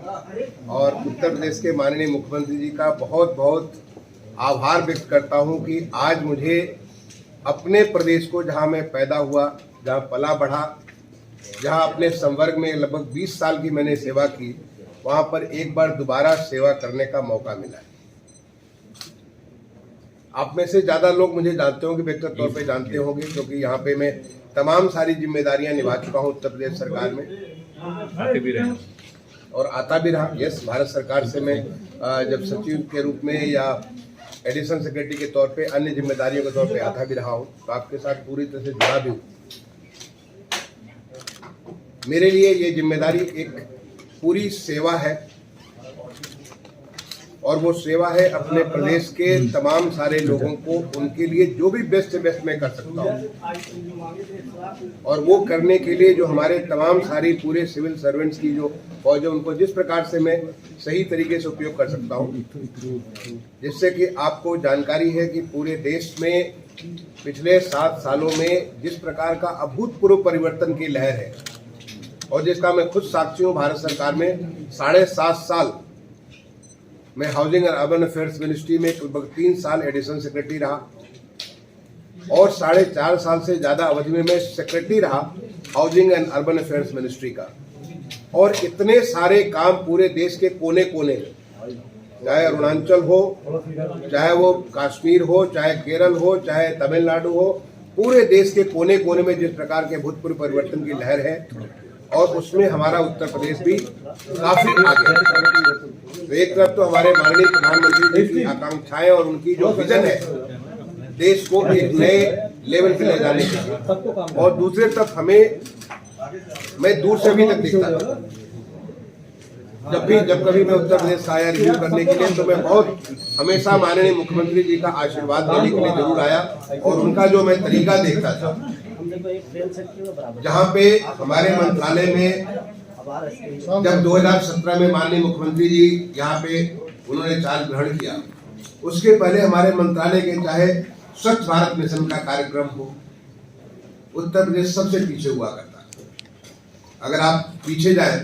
और उत्तर प्रदेश के माननीय मुख्यमंत्री जी का बहुत बहुत आभार व्यक्त करता हूं कि आज मुझे अपने प्रदेश को, जहां मैं पैदा हुआ, जहां पला बढ़ा, जहां अपने संवर्ग में लगभग 20 साल की मैंने सेवा की, वहां पर एक बार दोबारा सेवा करने का मौका मिला है। आप में से ज़्यादा लोग मुझे जानते होंगे, व्यक्तिगत तौर पे जानते होंगे, क्योंकि यहाँ पे मैं तमाम सारी जिम्मेदारियां निभा चुका हूँ उत्तर प्रदेश सरकार में, आते भी रहे और आता भी रहा। यस, भारत सरकार से मैं जब सचिव के रूप में या एडिशनल सेक्रेटरी के तौर पे अन्य जिम्मेदारियों के तौर पे आता भी रहा हूँ, तो आपके साथ पूरी तरह से जुड़ा भी हूँ। मेरे लिए ये जिम्मेदारी एक पूरी सेवा है, और वो सेवा है अपने प्रदेश के तमाम सारे लोगों को, उनके लिए जो भी बेस्ट से बेस्ट मैं कर सकता हूँ, और वो करने के लिए जो हमारे तमाम सारी पूरे सिविल सर्वेंट्स की जो फौज है, उनको जिस प्रकार से मैं सही तरीके से उपयोग कर सकता हूँ, जिससे कि आपको जानकारी है कि पूरे देश में पिछले 7 सालों में जिस प्रकार का अभूतपूर्व परिवर्तन की लहर है, और जिसका मैं खुद साक्षी हूँ। भारत सरकार में 7.5 साल मैं housing and urban affairs ministry में लगभग 3 साल एडिशनल सेक्रेटरी रहा, और 4.5 साल से ज़्यादा अवधि में मैं सेक्रेटरी रहा housing and urban affairs ministry का। और इतने सारे काम पूरे देश के कोने कोने में, चाहे अरुणाचल हो, चाहे वो कश्मीर हो, चाहे केरल हो, चाहे तमिलनाडु हो, पूरे देश के कोने कोने में जिस प्रकार के भूतपूर्व परिवर्तन की लहर है, और उसमें हमारा उत्तर प्रदेश भी काफी आगे है। तो एक तरफ तो हमारे माननीय प्रधानमंत्री जी की आकांक्षाएं और उनकी जो विजन है देश को एक नए लेवल पे ले जाने की, और दूसरे तरफ मैं दूर से अभी तक देखता था, जब कभी मैं उत्तर प्रदेश आया रिव्यू करने के लिए, तो मैं बहुत हमेशा माननीय मुख्यमंत्री जी का आशीर्वाद लेने के लिए जरूर आया, और उनका जो मैं तरीका देखता था, जहाँ पे हमारे मंत्रालय में जब 2017 में माननीय मुख्यमंत्री जी यहाँ पे उन्होंने चार्ज ग्रहण किया, उसके पहले हमारे मंत्रालय के चाहे स्वच्छ भारत मिशन का कार्यक्रम हो, उत्तर प्रदेश सबसे पीछे हुआ करता। अगर आप पीछे जाए,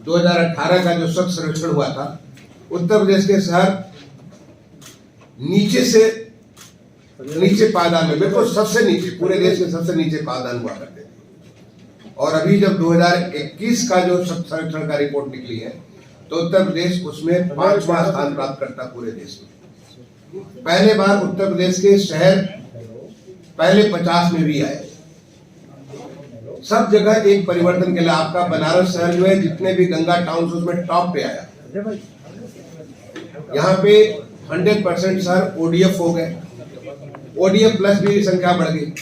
2018 का जो स्वच्छ सर्वेक्षण हुआ था, उत्तर प्रदेश के शहर नीचे पायदान में, बिल्कुल सबसे नीचे, पूरे देश के सबसे नीचे पायदान हुआ करते थे। और अभी जब 2021 का जो स्वच्छ सर्वेक्षण का रिपोर्ट निकली है, तो उत्तर प्रदेश उसमें 5वां स्थान प्राप्त करता पूरे देश में। पहले बार उत्तर प्रदेश के शहर पहले 50 में भी आए। सब जगह एक परिवर्तन के लिए आपका बनारस शहर जो है, जितने भी गंगा टाउन उसमें टॉप पे आया। यहाँ पे 100% शहर ODF हो गए, ODF प्लस भी संख्या बढ़ गई,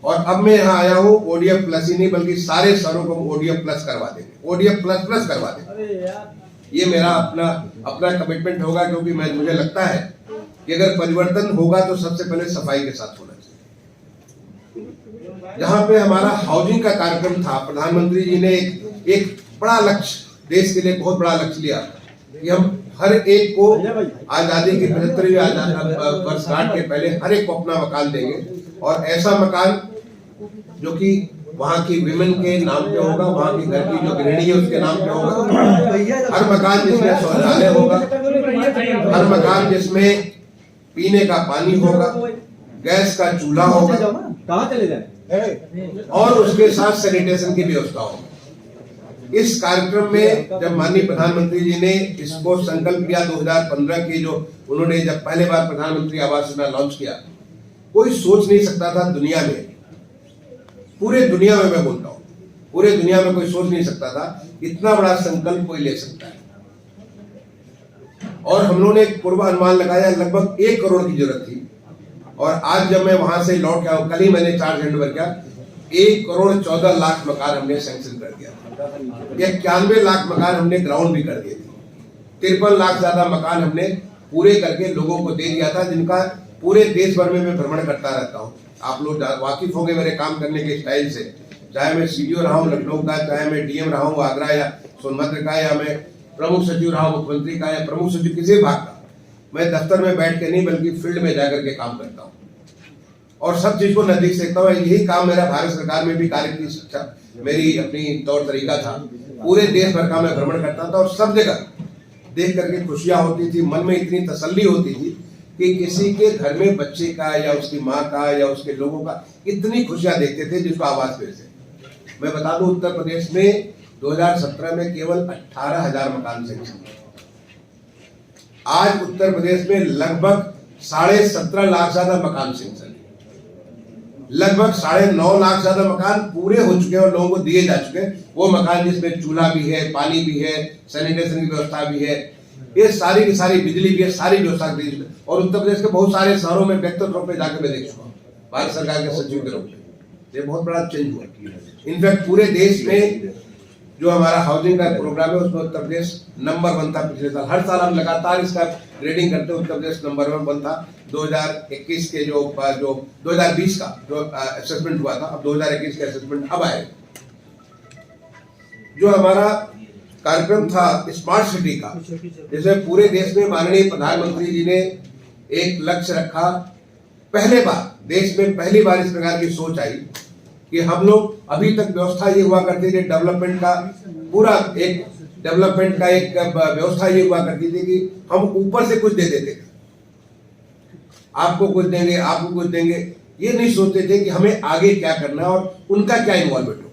और अब मैं यहाँ आया हूँ ODF प्लस ही नहीं बल्कि सारे शहरों को ODF प्लस करवा देंगे, ODF प्लस करवा देंगे। ये मेरा अपना कमिटमेंट होगा, क्योंकि मुझे लगता है कि अगर परिवर्तन होगा तो सबसे पहले सफाई के साथ होना चाहिए। जहाँ पे हमारा हाउसिंग का कार्यक्रम था, प्रधानमंत्री जी ने एक बड़ा लक्ष्य, देश के लिए बहुत बड़ा लक्ष्य लिया कि हम हर एक को आजादी की 75वीं वर्षगांठ के पहले हर एक को अपना मकान देंगे, और ऐसा मकान जो कि वहाँ की विमेन के नाम पे होगा, वहाँ की घर की जो गृहिणी है उसके नाम पे होगा, हर मकान जिसमें शौचालय होगा, हर मकान जिसमें पीने का पानी होगा, गैस का चूल्हा होगा, और उसके साथ सैनिटेशन की व्यवस्था होगी। इस कार्यक्रम में जब माननीय प्रधानमंत्री जी ने इसको संकल्प किया 2015 की, जो उन्होंने जब पहले बार प्रधानमंत्री आवास योजना लॉन्च किया, कोई सोच नहीं सकता था दुनिया में, पूरे दुनिया में मैं बोलता हूँ, पूरे दुनिया में कोई सोच नहीं सकता था इतना बड़ा संकल्प कोई ले सकता है। और हम लोगों ने एक पूर्वानुमान लगाया, लगभग 1 करोड़ की जरूरत थी, और आज जब मैं वहां से लौट के आऊं, कल ही मैंने चार्ज हैंडओवर किया, 1 करोड़ 14 लाख मकान हमने सैंक्शन कर दिया। 91 लाख मकान हमने ग्राउंड भी कर दिए थे। 53 लाख ज्यादा मकान हमने पूरे करके लोगों को दे दिया था, जिनका पूरे देश भर में मैं भ्रमण करता रहता हूँ। आप लोग वाकिफ होंगे मेरे काम करने के स्टाइल से, चाहे मैं CDO रहा हूँ लखनऊ का, चाहे मैं DM रहा हूँ आगरा या सोनभद्र का, या मैं प्रमुख सचिव रहा हूँ मुख्यमंत्री का, या प्रमुख सचिव किसी भाग का, मैं दफ्तर में बैठ के नहीं बल्कि फील्ड में जाकर के काम करता हूँ, और सब चीज को नजदीक से देखता हूँ। यही काम मेरा भारत सरकार में भी कार्य की मेरी अपनी तौर तरीका था पूरे देश भर का मैं भ्रमण करता था और सब जगह देख करके खुशियां होती थी, मन में इतनी तसल्ली होती थी कि किसी के घर में बच्चे का या उसकी माँ का या उसके लोगों का इतनी खुशियां देखते थे जिसको आवाज मिल से। मैं बता दूं उत्तर प्रदेश में 2017 में केवल 18,000 मकान सेंक्शन। आज उत्तर प्रदेश में लगभग 17.5 लाख ज्यादा मकान सेंक्शन, लगभग 9.5 लाख ज्यादा मकान पूरे हो चुके हैं और लोगों को दिए जा चुके हैं। वो मकान जिसमें चूल्हा भी है, पानी भी है, सैनिटेशन की व्यवस्था भी है, ये सारी की सारी बिजली भी है, सारी व्यवस्था दी चुके। और उत्तर प्रदेश के बहुत सारे शहरों में व्यक्तिगत रूप में जाकर मैं देख चुका हूँ भारत सरकार के सचिव के रूप में। ये बहुत बड़ा चेंज हुआ। इनफैक्ट पूरे देश में जो हमारा हाउसिंग का प्रोग्राम है उसमें उत्तर प्रदेश नंबर 1 था पिछले साल। हर साल हम लगातार इसका ग्रेडिंग करते हैं। उत्तर प्रदेश नंबर 1 था। 2021 के जो 2020 का जो असेसमेंट हुआ था, अब 2021 का असेसमेंट अब आए। जो हमारा कार्यक्रम था स्मार्ट सिटी का, जिसमें पूरे देश में माननीय प्रधानमंत्री जी ने एक लक्ष्य रखा। पहले बार देश में पहली बार इस प्रकार की सोच आई कि हम लोग, अभी तक व्यवस्था ये हुआ करती थी डेवलपमेंट का, पूरा एक डेवलपमेंट का एक व्यवस्था ये हुआ करती थी कि हम ऊपर से कुछ दे देते थे, आपको कुछ देंगे, आपको कुछ देंगे। ये नहीं सोचते थे कि हमें आगे क्या करना है और उनका क्या इन्वॉल्वमेंट हो।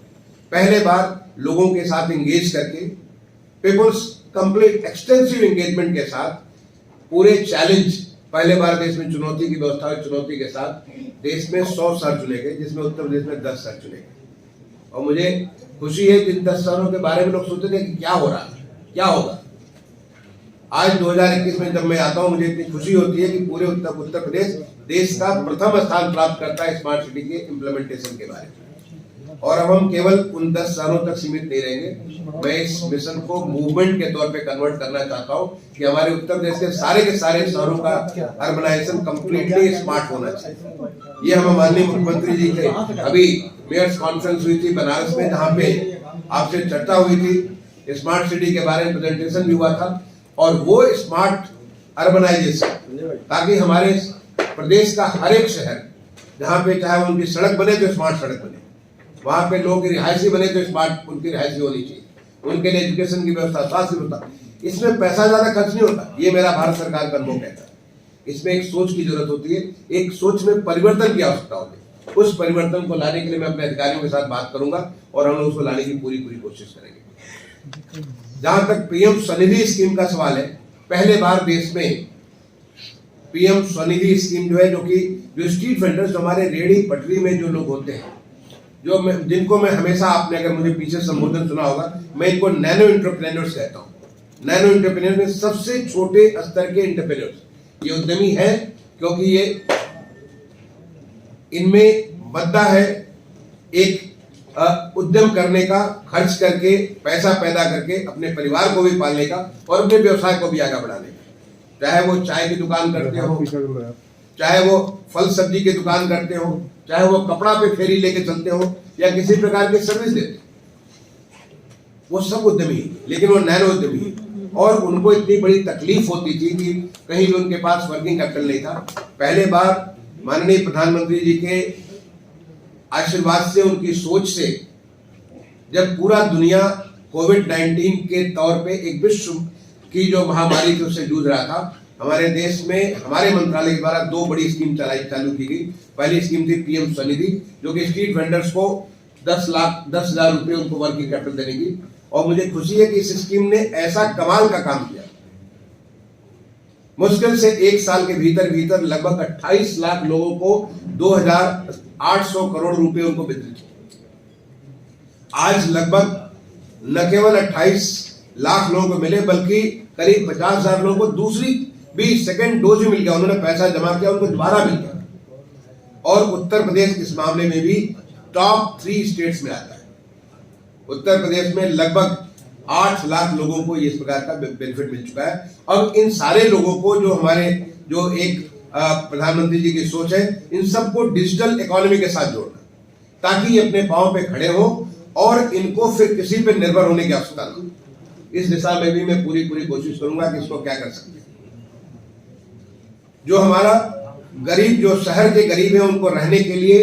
पहले बार लोगों के साथ एंगेज करके, पीपल्स कंप्लीट एक्सटेंसिव एंगेजमेंट के साथ, पूरे चैलेंज, पहले बार देश में चुनौती की व्यवस्था, चुनौती के साथ देश में 100 शहर चुने गए, जिसमें उत्तर प्रदेश में 10 शहर चुने गए। और मुझे खुशी है कि इन 10 शहरों के बारे में लोग सोचते थे कि क्या हो रहा है, क्या होगा। आज 2021 में जब मैं आता हूं, मुझे इतनी खुशी होती है कि पूरे उत्तर प्रदेश देश का प्रथम स्थान प्राप्त करता है स्मार्ट सिटी के इम्प्लीमेंटेशन के बारे में। और अब हम केवल उन 10 शहरों तक सीमित नहीं रहेंगे। मैं इस मिशन को मूवमेंट के तौर पे कन्वर्ट करना चाहता हूं कि हमारे उत्तर प्रदेश के सारे शहरों का अर्बनाइजेशन कंप्लीटली स्मार्ट होना चाहिए। ये हम माननीय मुख्यमंत्री जी के अभी मेयर्स कॉन्फ्रेंस हुई थी बनारस में, जहां पे आपसे चर्चा हुई थी, स्मार्ट सिटी के बारे में प्रेजेंटेशन भी हुआ था। और वो स्मार्ट अर्बनाइजेशन, ताकि हमारे प्रदेश का हर एक शहर, जहां पे चाहे उनकी सड़क बने तो स्मार्ट सड़क बने, वहां पे लोगों की रिहायशी बने तो स्मार्ट उनकी रिहायशी होनी चाहिए, उनके लिए एजुकेशन की व्यवस्था, स्वास्थ्य व्यवस्था। इसमें पैसा ज्यादा खर्च नहीं होता, ये मेरा भारत सरकार का अनुभव कहता है। इसमें एक सोच की जरूरत होती है, एक सोच में परिवर्तन की आवश्यकता होती है। उस परिवर्तन को लाने के लिए मैं अपने अधिकारियों के साथ बात करूंगा और हम लोग उसको लाने की पूरी कोशिश करेंगे। जहां तक पीएम स्वनिधि स्कीम का सवाल है, पहले बार देश में पीएम स्वनिधि स्कीम जो है, जो स्ट्रीट वेंडर्स, हमारे रेहड़ी पटरी में जो लोग होते हैं, जिनको मैं हमेशा, आपने अगर मुझे पीछे संबोधन सुना होगा, मैं इनको नैनो एंटरप्रेन्योर्स कहता हूं। नैनो एंटरप्रेन्योर्स में सबसे छोटे स्तर के एंटरप्रेन्योर्स, ये उद्यमी है, क्योंकि ये इनमें मद्दा है एक उद्यम करने का, खर्च करके, पैसा पैदा करके अपने परिवार को भी पालने का और अपने व्यवसाय को भी आगे बढ़ाने का। चाहे वो चाय की दुकान करते हो, चाहे वो फल सब्जी की दुकान करते हो, चाहे वो कपड़ा पे फेरी लेके चलते हो या किसी प्रकार की सर्विस देते हो, वो सब उद्यमी है, लेकिन वो नैनो उद्यमी है। और उनको इतनी बड़ी तकलीफ होती थी कि कहीं भी उनके पास वर्किंग कैपिटल नहीं था। पहले बार माननीय प्रधानमंत्री जी के आशीर्वाद से, उनकी सोच से, जब पूरा दुनिया कोविड-19 के तौर पे एक विश्व की जो महामारी थी उससे जूझ रहा था, हमारे देश में हमारे मंत्रालय द्वारा 2 बड़ी स्कीम चालू की गई। पहली स्कीम थी पीएम स्वनिधि, जो कि स्ट्रीट वेंडर्स को 10,000 रुपए उनको वर्किंग कैपिटल देने की। और मुझे खुशी है कि इस स्कीम ने ऐसा कमाल का काम किया, मुश्किल से 1 साल के भीतर लगभग 28 लाख लोगों को 2,800 करोड़ रुपए उनको वितरित किए। आज लगभग न केवल 28 लाख लोगों को मिले, बल्कि करीब 50,000 लोगों को दूसरी भी सेकेंड डोज भी मिल गया। उन्होंने पैसा जमा किया, उनको दोबारा मिल गया। और उत्तर प्रदेश इस मामले में भी टॉप 3 स्टेट्स में आता है। उत्तर प्रदेश में लगभग 8 लाख लोगों को इस प्रकार का बेनिफिट मिल चुका है। अब इन सारे लोगों को, जो हमारे जो एक प्रधानमंत्री जी की सोच है, इन सबको डिजिटल इकोनॉमी के साथ जोड़ना, ताकि ये अपने पांव पे खड़े हो और इनको फिर किसी पे निर्भर होने की आवश्यकता न। इस दिशा में भी मैं पूरी कोशिश करूंगा कि इसको क्या कर सकते हैं। जो हमारा गरीब, जो शहर के गरीब हैं, उनको रहने के लिए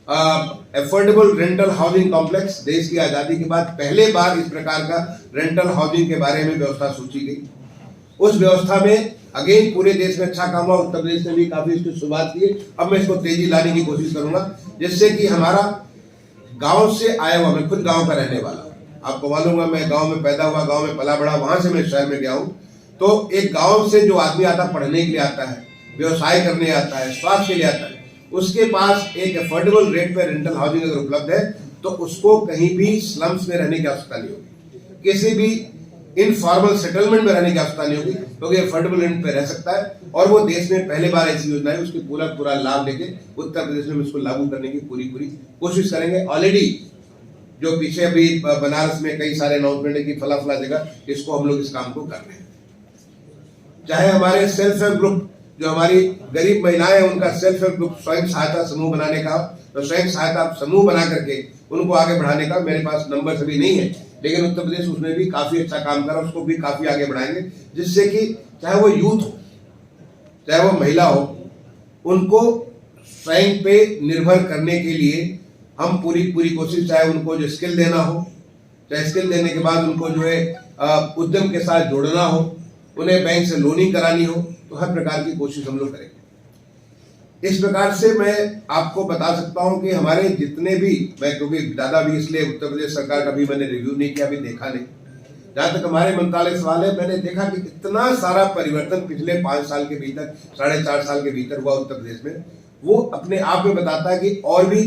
एफोर्डेबल रेंटल हाउसिंग कॉम्प्लेक्स। देश की आजादी के बाद पहले बार इस प्रकार का रेंटल हाउसिंग के बारे में व्यवस्था सोची गई। उस व्यवस्था में अगेन पूरे देश में अच्छा काम हुआ, उत्तर प्रदेश ने भी काफी इसकी शुरुआत की। अब मैं इसको तेजी लाने की कोशिश करूंगा, जिससे कि हमारा गांव से आया हुआ, मैं खुद गांव का रहने वाला, आपको मालूम है मैं गांव में पैदा हुआ, गांव में पला बड़ा, वहां से मैं शहर में गया हूं। तो एक गांव से जो आदमी आता, पढ़ने के लिए आता है, व्यवसाय करने आता है, स्वास्थ्य के लिए आता है, उसके पास एक अफोर्डेबल रेट पे रेंटल हाउसिंग अगर उपलब्ध है तो उसको कहीं भी स्लम्स में रहने की आवश्यकता नहीं होगी, किसी भी इनफॉर्मल सेटलमेंट में रहने की आवश्यकता नहीं होगी, क्योंकि अफोर्डेबल रेंट पे रह सकता है। और वो देश में पहले बार ऐसी योजना है, उसकी पूरा लाभ लेके उत्तर प्रदेश में इसको लागू करने की पूरी कोशिश करेंगे। ऑलरेडी जो पीछे अभी बनारस में कई सारे अनाउंसमेंट है कि फला जगह, इसको हम लोग इस काम को कर रहे हैं। चाहे हमारे सेल्फ हेल्प ग्रुप, जो हमारी गरीब महिलाएं हैं, उनका सेल्फ हेल्प ग्रुप स्वयं सहायता समूह बनाने का, तो स्वयं सहायता समूह बना करके उनको आगे बढ़ाने का मेरे पास नंबर सभी नहीं है, लेकिन उत्तर प्रदेश उसमें भी काफी अच्छा काम कर रहा है, उसको भी काफी आगे बढ़ाएंगे, जिससे कि चाहे वो यूथ हो, चाहे वो महिला हो, उनको स्वयं पे निर्भर करने के लिए हम पूरी कोशिश, चाहे उनको जो स्किल देना हो, चाहे स्किल देने के बाद उनको जो है उद्यम के साथ जोड़ना हो, उन्हें बैंक से लोनिंग करानी हो, तो हर प्रकार की कोशिश हम लोग करेंगे। इस प्रकार से मैं आपको बता सकता हूं कि हमारे जितने भी, मैं क्योंकि ज्यादा भी इसलिए उत्तर प्रदेश सरकार का भी मैंने रिव्यू नहीं किया, अभी देखा नहीं, जहां तक हमारे मंत्रालय सवाल है, मैंने देखा कि इतना सारा परिवर्तन पिछले 5 साल के भीतर, 4.5 साल के भीतर हुआ उत्तर प्रदेश में, वो अपने आप में बताता है कि और भी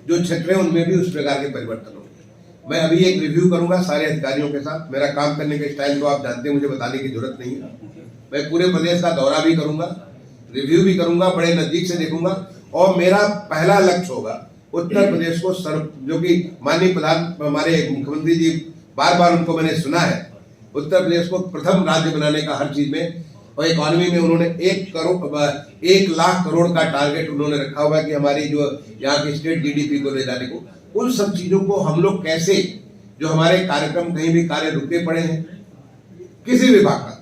जो क्षेत्र है उनमें भी उस प्रकार के परिवर्तन होंगे। मैं अभी एक रिव्यू करूंगा सारे अधिकारियों के साथ। मेरा काम करने का स्टाइल तो आप जानते हैं, मुझे बताने की जरूरत नहीं है। मैं पूरे प्रदेश का दौरा भी करूंगा, रिव्यू भी करूंगा, बड़े नजदीक से देखूंगा, और मेरा पहला लक्ष्य होगा उत्तर प्रदेश को जो कि माननीय प्रधान हमारे मुख्यमंत्री जी, बार उनको मैंने सुना है, उत्तर प्रदेश को प्रथम राज्य बनाने का हर चीज में, और इकोनॉमी में उन्होंने 1 लाख करोड़ का टारगेट उन्होंने रखा हुआ है कि हमारी जो यहाँ की स्टेट जीडीपी को ले जाने को। उन सब चीजों को हम लोग कैसे, जो हमारे कार्यक्रम कहीं भी कार्य रुके पड़े हैं किसी विभाग का,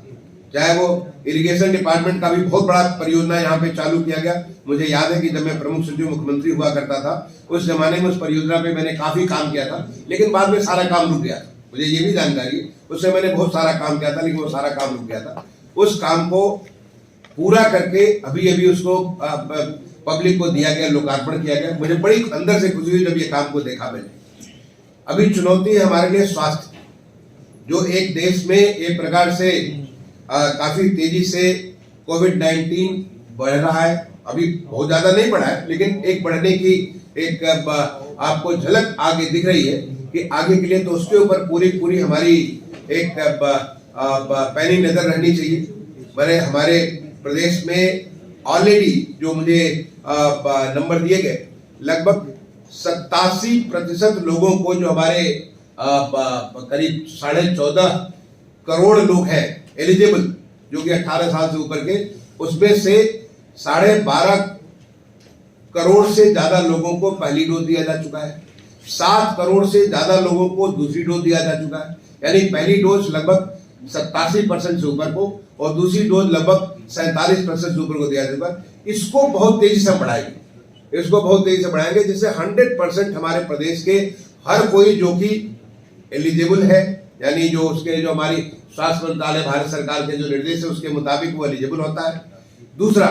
चाहे वो इरिगेशन डिपार्टमेंट का भी बहुत बड़ा परियोजना यहाँ पे चालू किया गया। मुझे याद है कि जब मैं प्रमुख सचिव मुख्यमंत्री हुआ करता था, उस जमाने में उस परियोजना पे मैंने काफी काम किया था, लेकिन बाद में सारा काम रुक गया था। मुझे ये भी जानकारी है, उससे मैंने बहुत सारा काम किया था, लेकिन वो सारा काम रुक गया था। उस काम को पूरा करके अभी उसको पब्लिक को दिया गया, लोकार्पण किया गया। मुझे बड़ी अंदर से खुशी हुई जब ये काम को देखा मैंने। अभी चुनौती है हमारे लिए स्वास्थ्य, जो एक देश में एक प्रकार से काफी तेजी से कोविड-19 बढ़ रहा है। अभी बहुत ज्यादा नहीं बढ़ा है, लेकिन एक बढ़ने की एक आपको झलक आगे दिख रही है कि आगे के लिए तो उसके ऊपर पूरी हमारी एक पैनी नजर रहनी चाहिए। मैंने हमारे प्रदेश में ऑलरेडी जो मुझे नंबर दिए गए, लगभग 87% लोगों को, जो हमारे करीब 14.5 करोड़ लोग हैं एलिजिबल, जो कि 18 साल से ऊपर के, उसमें से 12.5 करोड़ से ज्यादा लोगों को पहली डोज दिया जा चुका है, 7 करोड़ से ज्यादा लोगों को दूसरी डोज दिया जा चुका है। यानी पहली डोज लगभग 87% से ऊपर को, और दूसरी डोज लगभग 47% से ऊपर को दिया जाएगा। इसको बहुत तेजी से बढ़ाएंगे, जिससे 100% हमारे प्रदेश के हर कोई जो कि एलिजिबल है, यानी जो उसके जो हमारी स्वास्थ्य मंत्रालय भारत सरकार के जो निर्देश है उसके मुताबिक वो एलिजिबल होता है। दूसरा,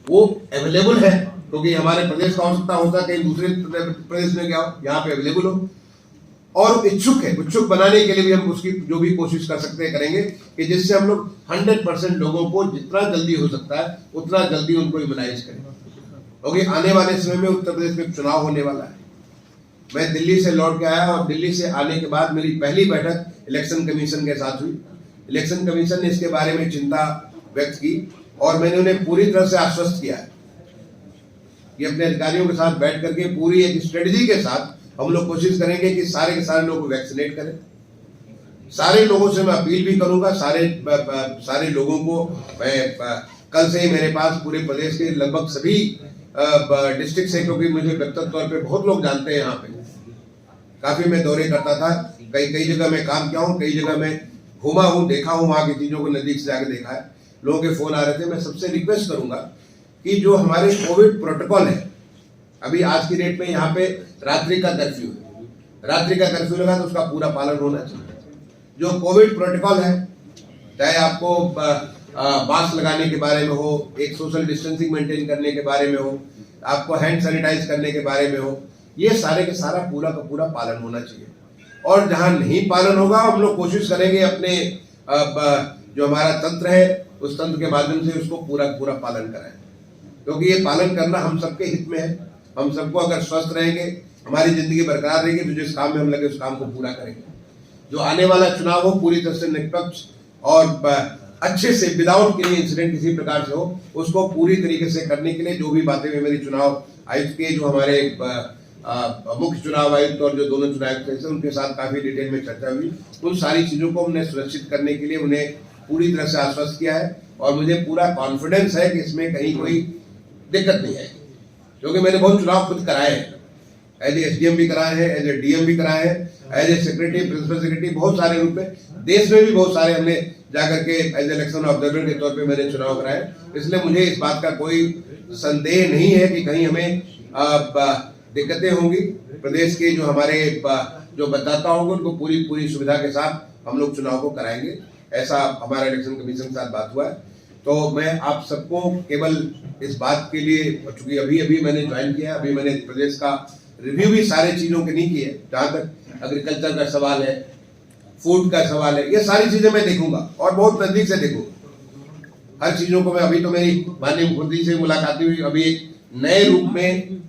वो अवेलेबल है, क्योंकि हमारे प्रदेश का आवश्यकता होता है कहीं दूसरे प्रदेश में गया हो, यहाँ पे अवेलेबल हो, और इच्छुक बनाने के लिए भी हम उसकी जो भी कोशिश कर सकते हैं करेंगे, कि जिससे हम लोग 100% लोगों को जितना जल्दी हो सकता है उतना जल्दी उनको इम्यूनाइज करें, क्योंकि आने वाले समय में उत्तर प्रदेश में चुनाव होने वाला है। मैं दिल्ली से लौट के आया, और दिल्ली से आने के बाद मेरी पहली बैठक इलेक्शन कमीशन के साथ हुई। इलेक्शन कमीशन ने इसके बारे में चिंता व्यक्त की, और मैंने उन्हें पूरी तरह से आश्वस्त किया कि अपने अधिकारियों के साथ बैठ करके पूरी एक स्ट्रेटजी के साथ हम लोग कोशिश करेंगे कि सारे के सारे लोगों को वैक्सीनेट करें। सारे लोगों से मैं अपील भी करूंगा, सारे लोगों को मैं कल से ही मेरे पास पूरे प्रदेश के लगभग सभी डिस्ट्रिक्ट से, क्योंकि मुझे व्यक्तिगत तौर पे बहुत लोग जानते हैं, यहाँ पे काफी मैं दौरे करता था, कई जगह मैं काम किया हूँ, कई जगह मैं घूमा हूँ, देखा हूँ, वहां की चीजों को नजदीक से जाकर देखा है। लोगों के फोन आ रहे थे। मैं सबसे रिक्वेस्ट करूंगा कि जो हमारे कोविड प्रोटोकॉल है, अभी आज की डेट में यहाँ पे रात्रि का कर्फ्यू है, रात्रि का कर्फ्यू लगा तो उसका पूरा पालन होना चाहिए। जो कोविड प्रोटोकॉल है, चाहे आपको मास्क लगाने के बारे में हो, एक सोशल डिस्टेंसिंग मेंटेन करने के बारे में हो, आपको हैंड सैनिटाइज करने के बारे में हो, ये सारे के सारा पूरा का पूरा पालन होना चाहिए। और जहां नहीं पालन होगा हम लोग कोशिश करेंगे अपने जो हमारा तंत्र है उस तंत्र के माध्यम से उसको पूरा पूरा पालन कराएं, क्योंकि ये पालन करना हम सबके हित में है। हम सबको अगर स्वस्थ रहेंगे, हमारी जिंदगी बरकरार रहेगी, तो जिस काम में हम लगे उस काम को पूरा करेंगे। जो आने वाला चुनाव हो पूरी तरह से निष्पक्ष और अच्छे से विदाउट किसी इंसिडेंट किसी प्रकार से हो, उसको पूरी तरीके से करने के लिए जो भी बातें मेरी चुनाव आयुक्त के, जो हमारे मुख्य चुनाव आयुक्त और जो दोनों चुनाव आयुक्त थे उनके साथ काफी डिटेल में चर्चा हुई। उन सारी चीजों को हमने सुरक्षित करने के लिए उन्हें पूरी तरह से आश्वस्त किया है और मुझे पूरा कॉन्फिडेंस है कि इसमें कहीं कोई दिक्कत नहीं आएगी, क्योंकि मैंने बहुत चुनाव खुद कराए हैं, एज ए एसडीएम भी कराए हैं, एज ए डीएम भी कराए हैं, as a secretary, principal secretary, बहुत सारे रूप में देश में भी बहुत सारे हमने जाकर के एज इलेक्शन ऑब्जर्वर के तौर पे मैंने चुनाव कराए। इसलिए मुझे इस बात का कोई संदेह नहीं है कि कहीं हमें दिक्कतें होंगी। प्रदेश के जो हमारे जो मतदाता होंगे उनको पूरी पूरी सुविधा के साथ हम लोग चुनाव को कराएंगे, ऐसा हमारा इलेक्शन कमीशन के साथ बात हुआ है। तो मैं आप सबको केवल इस बात के लिए, चूंकि अभी मैंने ज्वाइन किया है, अभी मैंने प्रदेश का रिव्यू भी सारे चीजों के नहीं किए, जहां तक एग्रीकल्चर का सवाल है, फूड का सवाल है, ये सारी चीजें मैं देखूंगा और बहुत नजदीक से देखूंगा हर चीजों को मैं। अभी तो मेरी माननीय मुख्यमंत्री से मुलाकात हुई, अभी एक नए रूप में,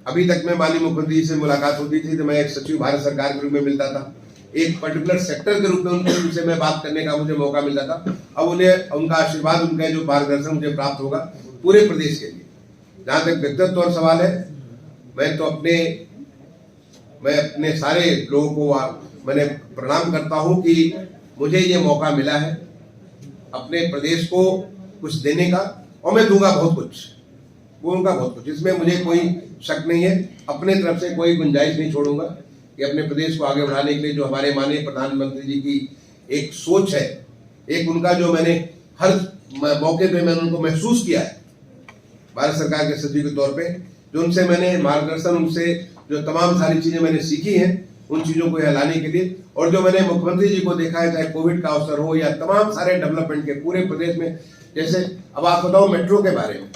अभी तक मैं माननीय मुख्यमंत्री से मुलाकात होती थी तो मैं एक सचिव भारत सरकार के रूप में मिलता था, एक पर्टिकुलर सेक्टर के रूप में उनसे मैं बात करने का मुझे मौका मिलता था। अब उन्हें उनका आशीर्वाद, उनका जो मार्गदर्शन मुझे प्राप्त होगा पूरे प्रदेश के लिए। जहां तक व्यक्तिगत तौर सवाल है, मैं अपने सारे लोगों को मैंने प्रणाम करता हूं कि मुझे ये मौका मिला है अपने प्रदेश को कुछ देने का, और मैं दूंगा बहुत कुछ, इसमें मुझे कोई शक नहीं है। अपने तरफ से कोई गुंजाइश नहीं छोड़ूंगा कि अपने प्रदेश को आगे बढ़ाने के लिए जो हमारे माननीय प्रधानमंत्री जी की एक सोच है, एक उनका जो मैंने हर मौके पे मैंने उनको महसूस किया है भारत सरकार के सचिव के तौर पे, जो उनसे मैंने मार्गदर्शन, उनसे जो तमाम सारी चीजें मैंने सीखी हैं उन चीजों को लाने के लिए, और जो मैंने मुख्यमंत्री जी को देखा है, चाहे कोविड का अवसर हो या तमाम सारे डेवलपमेंट के पूरे प्रदेश में, जैसे अब आप बताओ मेट्रो के बारे में,